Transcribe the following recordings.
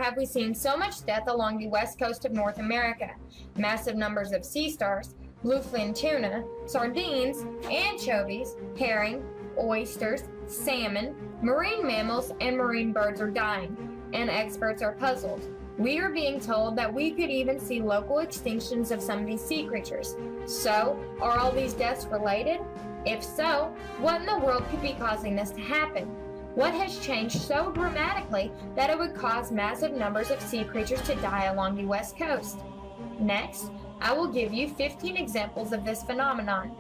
have we seen so much death along the west coast of North America. Massive numbers of sea stars, bluefin tuna, sardines, anchovies, herring, oysters, salmon, marine mammals, and marine birds are dying, and experts are puzzled. We are being told that we could even see local extinctions of some of these sea creatures. So, are all these deaths related? If so, what in the world could be causing this to happen? What has changed so dramatically that it would cause massive numbers of sea creatures to die along the west coast? Next, I will give you 15 examples of this phenomenon.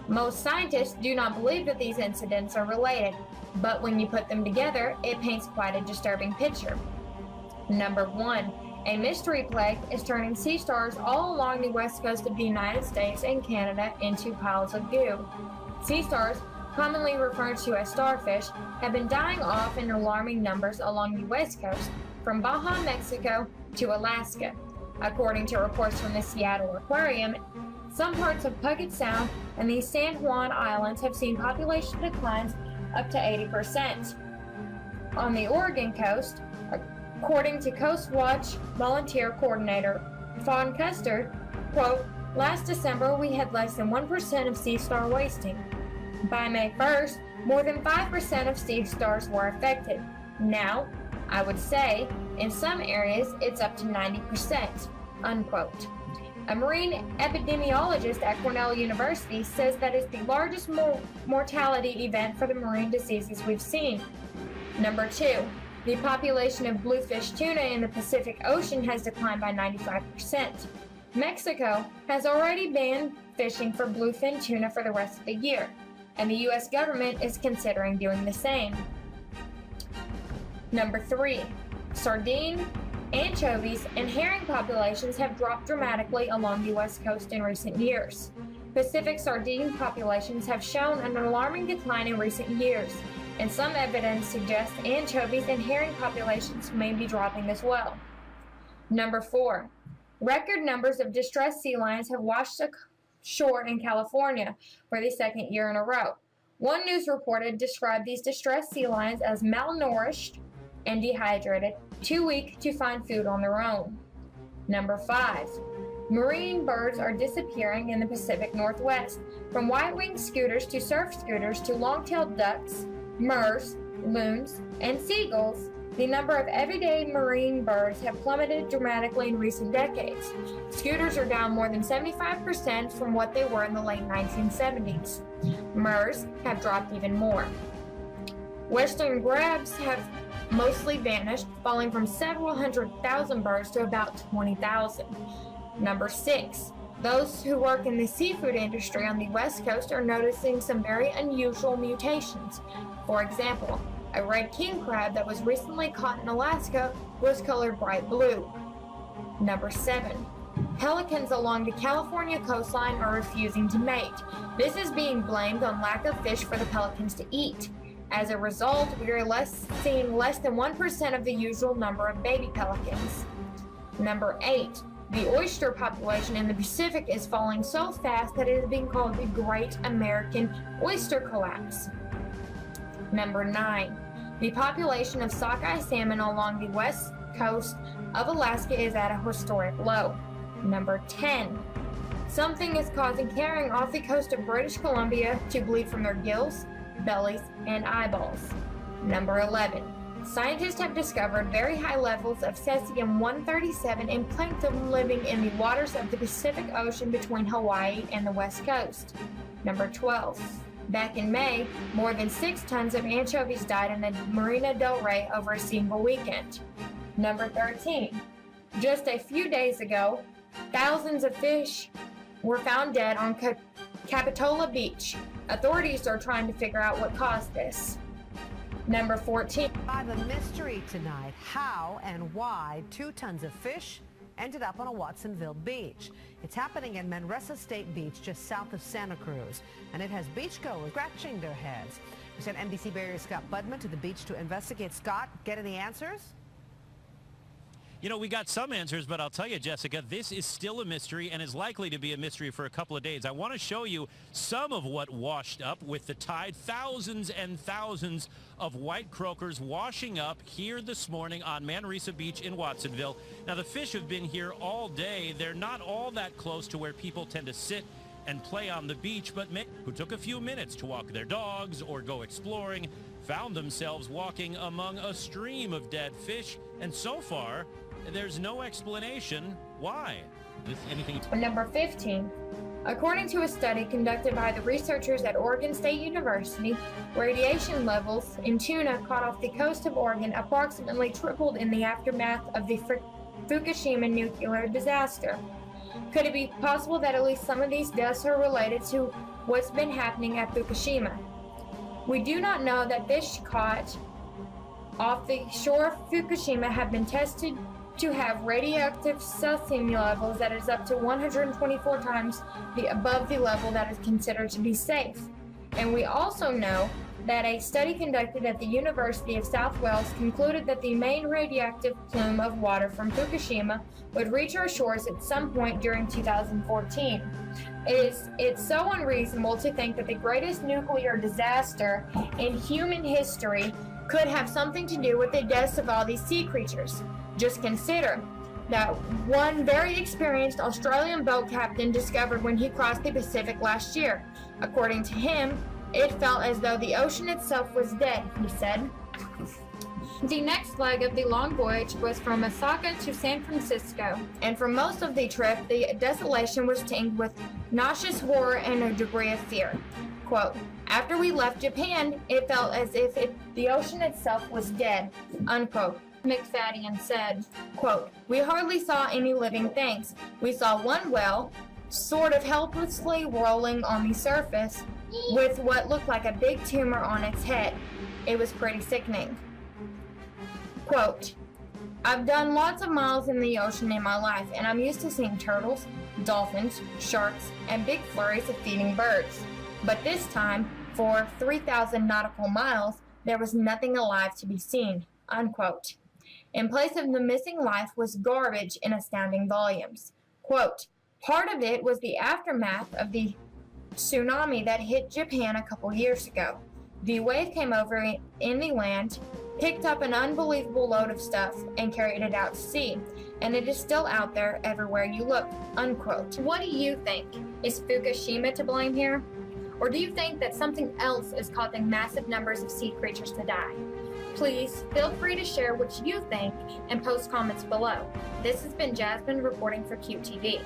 Most scientists do not believe that these incidents are related, but when you put them together, it paints quite a disturbing picture. Number 1. A mystery plague is turning sea stars all along the west coast of the United States and Canada into piles of goo. Sea stars, commonly referred to as starfish, have been dying off in alarming numbers along the west coast, from Baja, Mexico to Alaska. According to reports from the Seattle Aquarium, some parts of Puget Sound and the San Juan Islands have seen population declines up to 80%. On the Oregon coast, according to Coast Watch volunteer coordinator Fawn Custer, quote, "Last December we had less than 1% of sea star wasting. By May 1st, more than 5% of sea stars were affected. Now, I would say, in some areas it's up to 90%, unquote. A marine epidemiologist at Cornell University says that it's the largest mortality event for the marine diseases we've seen. Number 2. The population of bluefish tuna in the Pacific Ocean has declined by 95%. Mexico has already banned fishing for bluefin tuna for the rest of the year, and the U.S. government is considering doing the same. Number 3. Sardine, anchovies, and herring populations have dropped dramatically along the west coast in recent years. Pacific sardine populations have shown an alarming decline in recent years, and some evidence suggests anchovies and herring populations may be dropping as well. Number 4. Record numbers of distressed sea lions have washed ashore in California for the second year in a row. One news reporter described these distressed sea lions as malnourished and dehydrated, too weak to find food on their own. Number 5. Marine birds are disappearing in the Pacific Northwest. From white-winged scooters to surf scooters to long-tailed ducks, murres, loons, and seagulls, the number of everyday marine birds have plummeted dramatically in recent decades. Scooters are down more than 75% from what they were in the late 1970s. Murres have dropped even more. Western grabs have mostly vanished, falling from several 100,000 birds to about 20,000. Number 6. Those who work in the seafood industry on the West Coast are noticing some very unusual mutations. For example, a red king crab that was recently caught in Alaska was colored bright blue. Number 7. Pelicans along the California coastline are refusing to mate. This is being blamed on lack of fish for the pelicans to eat. As a result, we are seeing less than 1% of the usual number of baby pelicans. Number 8. The oyster population in the Pacific is falling so fast that it is being called the Great American Oyster Collapse. Number 9. The population of sockeye salmon along the west coast of Alaska is at a historic low. Number 10. Something is causing herring off the coast of British Columbia to bleed from their gills, bellies, and eyeballs. Number 11. Scientists have discovered very high levels of cesium-137 in plankton living in the waters of the Pacific Ocean between Hawaii and the West Coast. Number 12. Back in May, more than 6 tons of anchovies died in the Marina del Rey over a single weekend. Number 13. Just a few days ago, thousands of fish were found dead on Capitola Beach. Authorities are trying to figure out what caused this. Number 14. By the mystery tonight, how and why 2 tons of fish ended up on a Watsonville beach. It's happening in Manresa State Beach, just south of Santa Cruz, and it has beachgoers scratching their heads. We sent NBC Barrier Scott Budman to the beach to investigate. Scott, get any answers? You know, we got some answers, but I'll tell you, Jessica, this is still a mystery and is likely to be a mystery for a couple of days. I want to show you some of what washed up with the tide. Thousands and thousands of white croakers washing up here this morning on Manresa Beach in Watsonville. Now, the fish have been here all day. They're not all that close to where people tend to sit and play on the beach, but men who took a few minutes to walk their dogs or go exploring found themselves walking among a stream of dead fish, and so far, there's no explanation why. Number 15. According to a study conducted by the researchers at Oregon State University, radiation levels in tuna caught off the coast of Oregon approximately tripled in the aftermath of the Fukushima nuclear disaster. Could it be possible that at least some of these deaths are related to what's been happening at Fukushima? We do not know that fish caught off the shore of Fukushima have been tested to have radioactive cesium levels that is up to 124 times above the level that is considered to be safe. And we also know that a study conducted at the University of South Wales concluded that the main radioactive plume of water from Fukushima would reach our shores at some point during 2014. It's so unreasonable to think that the greatest nuclear disaster in human history could have something to do with the deaths of all these sea creatures. Just consider that one very experienced Australian boat captain discovered when he crossed the Pacific last year. According to him, it felt as though the ocean itself was dead, he said. The next leg of the long voyage was from Osaka to San Francisco, and for most of the trip, the desolation was tinged with nauseous horror and a degree of fear. Quote, after we left Japan, it felt as if the ocean itself was dead, unquote. McFadden said, quote, we hardly saw any living things. We saw one whale, sort of helplessly rolling on the surface, with what looked like a big tumor on its head. It was pretty sickening. Quote, I've done lots of miles in the ocean in my life, and I'm used to seeing turtles, dolphins, sharks, and big flurries of feeding birds. But this time, for 3,000 nautical miles, there was nothing alive to be seen, unquote. In place of the missing life was garbage in astounding volumes. Quote, part of it was the aftermath of the tsunami that hit Japan a couple years ago. The wave came over in the land, picked up an unbelievable load of stuff, and carried it out to sea. And it is still out there everywhere you look, unquote. What do you think? Is Fukushima to blame here? Or do you think that something else is causing massive numbers of sea creatures to die? Please feel free to share what you think and post comments below. This has been Jasmine reporting for QTV.